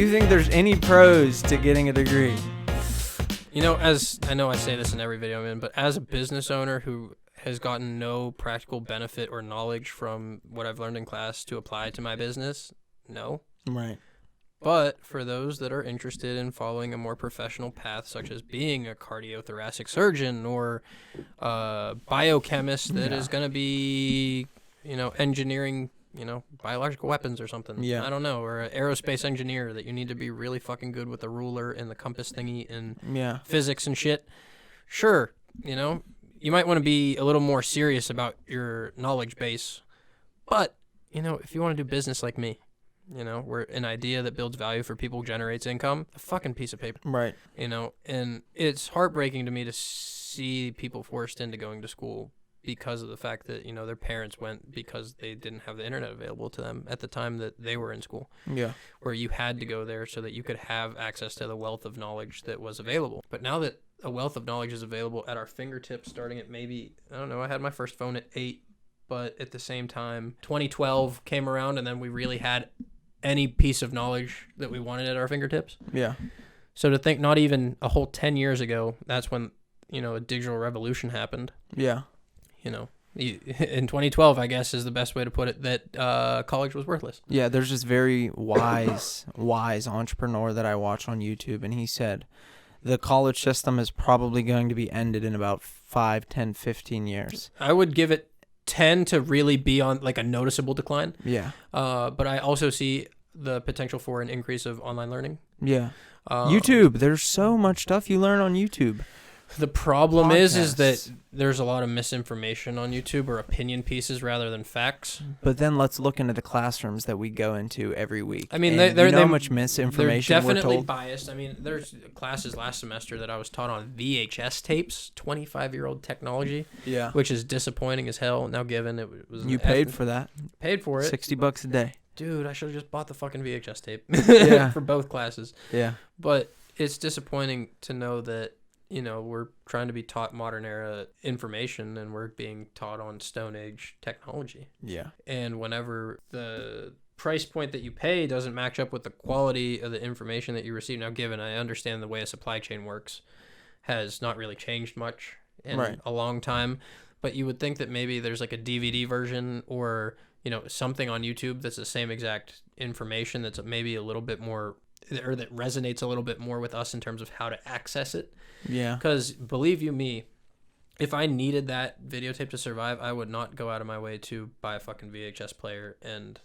you think there's any pros to getting a degree? You know, as I know I say this in every video I'm in, but as a business owner who has gotten no practical benefit or knowledge from what I've learned in class to apply to my business, no. Right. But for those that are interested in following a more professional path, such as being a cardiothoracic surgeon or a biochemist that is going to be, engineering, biological weapons or something. Yeah. I don't know. Or an aerospace engineer that you need to be really fucking good with the ruler and the compass thingy and physics and shit. Sure, you might want to be a little more serious about your knowledge base. But, if you want to do business like me, where an idea that builds value for people generates income, a fucking piece of paper. Right. And it's heartbreaking to me to see people forced into going to school because of the fact that, their parents went because they didn't have the internet available to them at the time that they were in school. Yeah. Where you had to go there so that you could have access to the wealth of knowledge that was available. But now that a wealth of knowledge is available at our fingertips, starting at maybe, I don't know, I had my first phone at 8, but at the same time, 2012 came around and then we really had any piece of knowledge that we wanted at our fingertips. Yeah. So to think not even a whole 10 years ago, that's when, a digital revolution happened. Yeah. In 2012, I guess is the best way to put it, that college was worthless. Yeah, there's this very wise entrepreneur that I watch on YouTube, and he said the college system is probably going to be ended in about 5, 10, 15 years. I would give it 10 to really be on like a noticeable decline. Yeah. But I also see the potential for an increase of online learning. Yeah. YouTube, there's so much stuff you learn on YouTube. The problem is that there's a lot of misinformation on YouTube or opinion pieces rather than facts. But then let's look into the classrooms that we go into every week. I mean, they're how much misinformation they're definitely we're told? Biased. I mean, there's classes last semester that I was taught on VHS tapes, 25-year-old technology. Yeah. Which is disappointing as hell. Now, given it was you paid for that. Paid for it. $60 a day. Dude, I should have just bought the fucking VHS tape. Yeah. For both classes. Yeah. But it's disappointing to know that, we're trying to be taught modern era information and we're being taught on Stone Age technology. Yeah. And whenever the price point that you pay doesn't match up with the quality of the information that you receive, now given I understand the way a supply chain works has not really changed much in a long time, but you would think that maybe there's like a DVD version or, something on YouTube that's the same exact information that's maybe a little bit more, or that resonates a little bit more with us in terms of how to access it. Yeah. Because believe you me, if I needed that videotape to survive, I would not go out of my way to buy a fucking VHS player and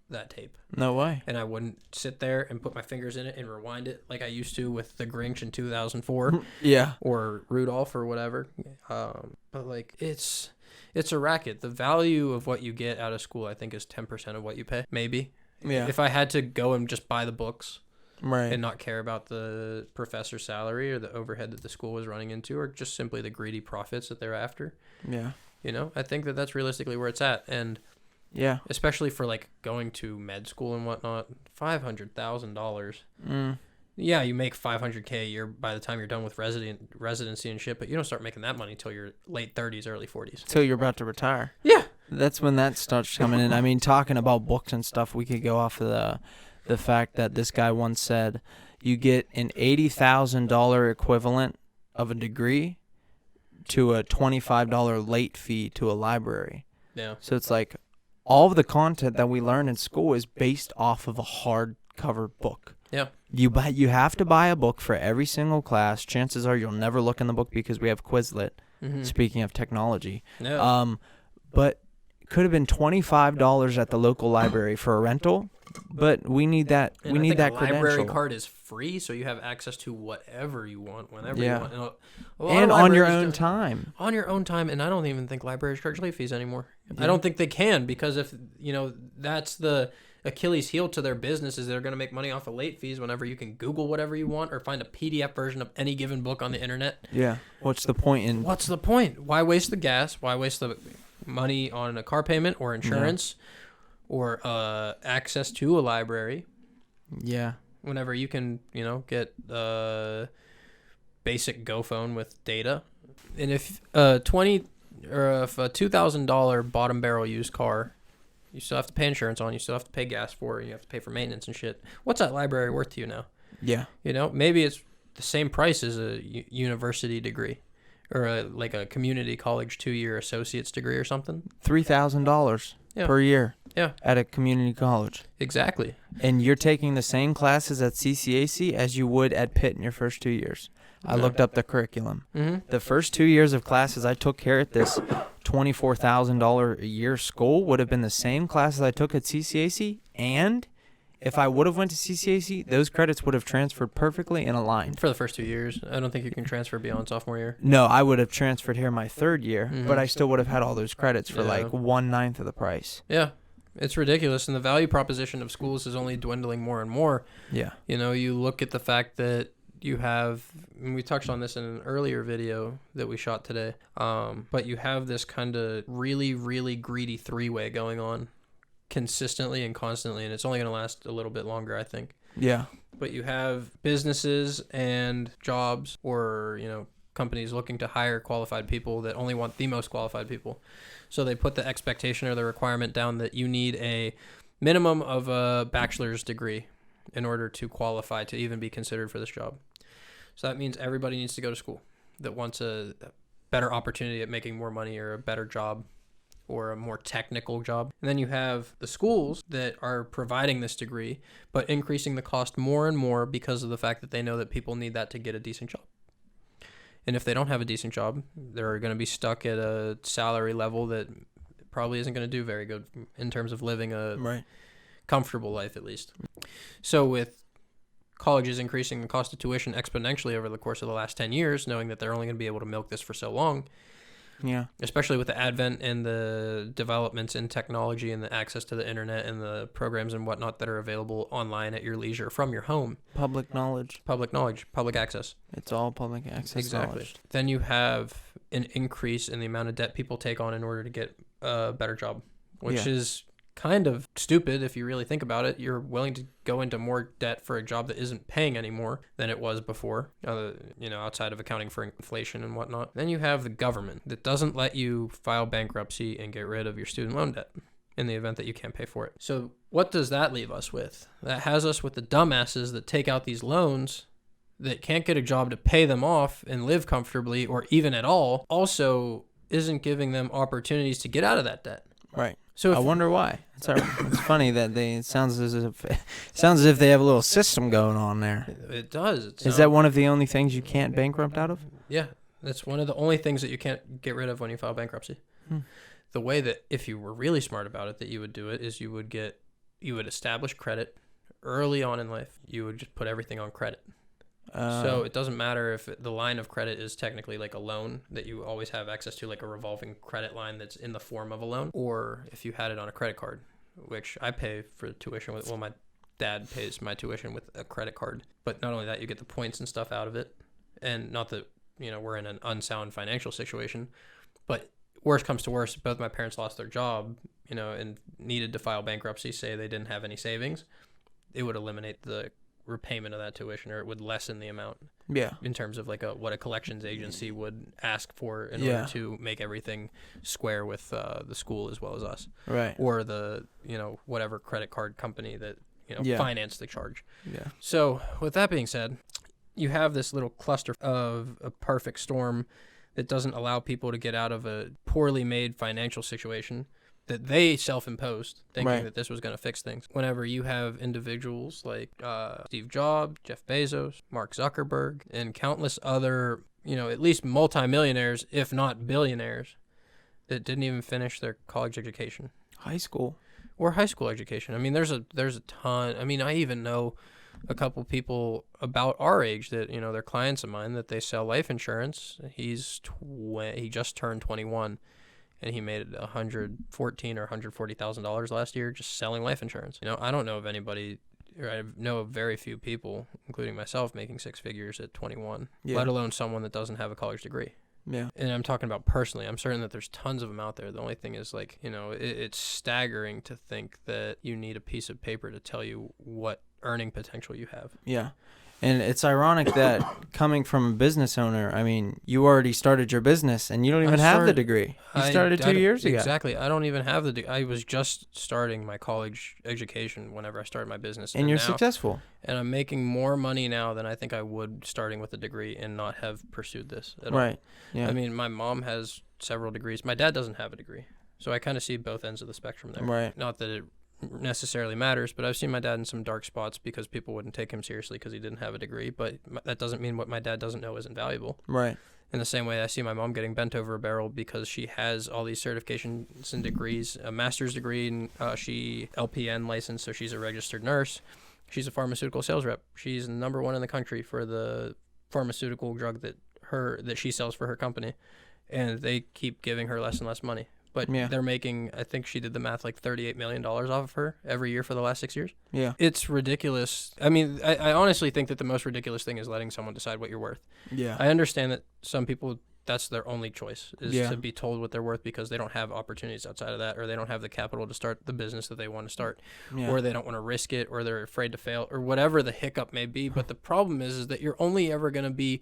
that tape. No way. And I wouldn't sit there and put my fingers in it and rewind it like I used to with The Grinch in 2004. Yeah. Or Rudolph or whatever. But like it's a racket. The value of what you get out of school, I think, is 10% of what you pay. Maybe. Yeah. If I had to go and just buy the books. Right. And not care about the professor's salary or the overhead that the school was running into or just simply the greedy profits that they're after. Yeah. I think that that's realistically where it's at. And yeah, especially for like going to med school and whatnot, $500,000. Yeah, you make $500K a year by the time you're done with residency and shit, but you don't start making that money until your late 30s, early 40s. Till you're about to retire. Yeah. That's when that starts coming in. I mean, talking about books and stuff, we could go off of the fact that this guy once said you get an $80,000 equivalent of a degree to a $25 late fee to a library. Yeah. So it's like all of the content that we learn in school is based off of a hardcover book. Yeah. You have to buy a book for every single class. Chances are you'll never look in the book because we have Quizlet. Mm-hmm. Speaking of technology. Yeah. But it could have been $25 at the local library for a rental. But we need that. And we need that credential. Library card is free, so you have access to whatever you want, whenever you want. And on your own time. On your own time, and I don't even think libraries charge late fees anymore. Yeah. I don't think they can because if that's the Achilles heel to their business is they're going to make money off of late fees whenever you can Google whatever you want or find a PDF version of any given book on the internet. Yeah. What's the point? What's the point? Why waste the gas? Why waste the money on a car payment or insurance? Yeah. Or access to a library. Yeah. Whenever you can, get a basic Go phone with data. And if if a $2,000 bottom barrel used car You still have to pay insurance on. You still have to pay gas for it. You have to pay for maintenance and shit. What's that library worth to you now? Yeah. You know, maybe it's the same price as a university degree or like a community college 2-year associate's degree or something. $3,000 per year. Yeah. At a community college. Exactly. And you're taking the same classes at CCAC as you would at Pitt in your first 2 years. I looked up the curriculum. Mm-hmm. The first 2 years of classes I took here at this $24,000 a year school would have been the same classes I took at CCAC, and if I would have went to CCAC, those credits would have transferred perfectly and aligned. For the first 2 years. I don't think you can transfer beyond sophomore year. No, I would have transferred here my third year, but I still would have had all those credits for like 1/9 of the price. Yeah. It's ridiculous, and the value proposition of schools is only dwindling more and more. Yeah. You know, you look at the fact that you have, and we touched on this in an earlier video that we shot today, but you have this kind of really, really greedy three-way going on consistently and constantly, and it's only going to last a little bit longer, I think. Yeah. But you have businesses and jobs or, you know, companies looking to hire qualified people that only want the most qualified people. So they put the expectation or the requirement down that you need a minimum of a bachelor's degree in order to qualify to even be considered for this job. So that means everybody needs to go to school that wants a better opportunity at making more money or a better job or a more technical job. And then you have the schools that are providing this degree, but increasing the cost more and more because of the fact that they know that people need that to get a decent job. And if they don't have a decent job, they're going to be stuck at a salary level that probably isn't going to do very good in terms of living a comfortable life, at least. So with colleges increasing the cost of tuition exponentially over the course of the last 10 years, knowing that they're only going to be able to milk this for so long, especially with the advent and the developments in technology and the access to the internet and the programs and whatnot that are available online at your leisure from your home. Public knowledge, public access. It's all public access. Exactly. Knowledge. Then you have an increase in the amount of debt people take on in order to get a better job, which is kind of stupid if you really think about it. You're willing to go into more debt for a job that isn't paying anymore than it was before, you know, outside of accounting for inflation and whatnot. Then you have the government that doesn't let you file bankruptcy and get rid of your student loan debt in the event that you can't pay for it. So what does that leave us with? That has us with the dumbasses that take out these loans that can't get a job to pay them off and live comfortably or even at all, also isn't giving them opportunities to get out of that debt. Right. So I wonder why. It's funny that it sounds as if they have a little system going on there. It does. Is that one of the only things you can't bankrupt out of? Yeah, that's one of the only things that you can't get rid of when you file bankruptcy. The way that, if you were really smart about it, that you would do it is you would establish credit early on in life. You would just put everything on credit. So it doesn't matter if the line of credit is technically like a loan that you always have access to, like a revolving credit line that's in the form of a loan, or if you had it on a credit card, which I pay for tuition with. Well, my dad pays my tuition with a credit card. But not only that, you get the points and stuff out of it. And not that, you know, we're in an unsound financial situation, but worst comes to worst, both my parents lost their job, you know, and needed to file bankruptcy, say they didn't have any savings, it would eliminate the repayment of that tuition, or it would lessen the amount in terms of like what a collections agency would ask for in order to make everything square with the school as well as us, right? Or the, you know, whatever credit card company that, you know, finance the charge. So with that being said, you have this little cluster of a perfect storm that doesn't allow people to get out of a poorly made financial situation that they self-imposed, thinking that this was going to fix things. Whenever you have individuals like Steve Jobs, Jeff Bezos, Mark Zuckerberg, and countless other, you know, at least multimillionaires, if not billionaires, that didn't even finish their college education. High school education. I mean, there's a ton. I mean, I even know a couple people about our age that, you know, they're clients of mine, that they sell life insurance. He just turned 21. And he made $114,000 or $140,000 last year just selling life insurance. You know, I don't know of anybody, or I know of very few people, including myself, making six figures at 21, let alone someone that doesn't have a college degree. Yeah. And I'm talking about personally. I'm certain that there's tons of them out there. The only thing is, like, you know, it's staggering to think that you need a piece of paper to tell you what earning potential you have. Yeah. And it's ironic that coming from a business owner, I mean, you already started your business and you don't even have the degree. You started 2 years ago. Exactly. I don't even have the I was just starting my college education whenever I started my business. And you're successful. And I'm making more money now than I think I would starting with a degree and not have pursued this at all. Right. Yeah. I mean, my mom has several degrees. My dad doesn't have a degree. So I kind of see both ends of the spectrum there. Right. Not that it necessarily matters, but I've seen my dad in some dark spots because people wouldn't take him seriously because he didn't have a degree, but that doesn't mean what my dad doesn't know isn't valuable. Right. In the same way, I see my mom getting bent over a barrel because she has all these certifications and degrees, a master's degree, and she LPN license, so she's a registered nurse. She's a pharmaceutical sales rep. She's number one in the country for the pharmaceutical drug that she sells for her company, and they keep giving her less and less money. But they're making, I think she did the math, like $38 million off of her every year for the last 6 years. Yeah. It's ridiculous. I mean, I honestly think that the most ridiculous thing is letting someone decide what you're worth. Yeah. I understand that some people, that's their only choice, is to be told what they're worth because they don't have opportunities outside of that, or they don't have the capital to start the business that they want to start, or they don't want to risk it, or they're afraid to fail, or whatever the hiccup may be. But the problem is that you're only ever going to be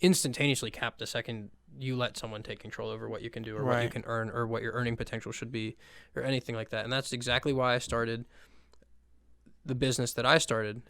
instantaneously capped the second you let someone take control over what you can do or what you can earn or what your earning potential should be or anything like that. And that's exactly why I started the business that I started.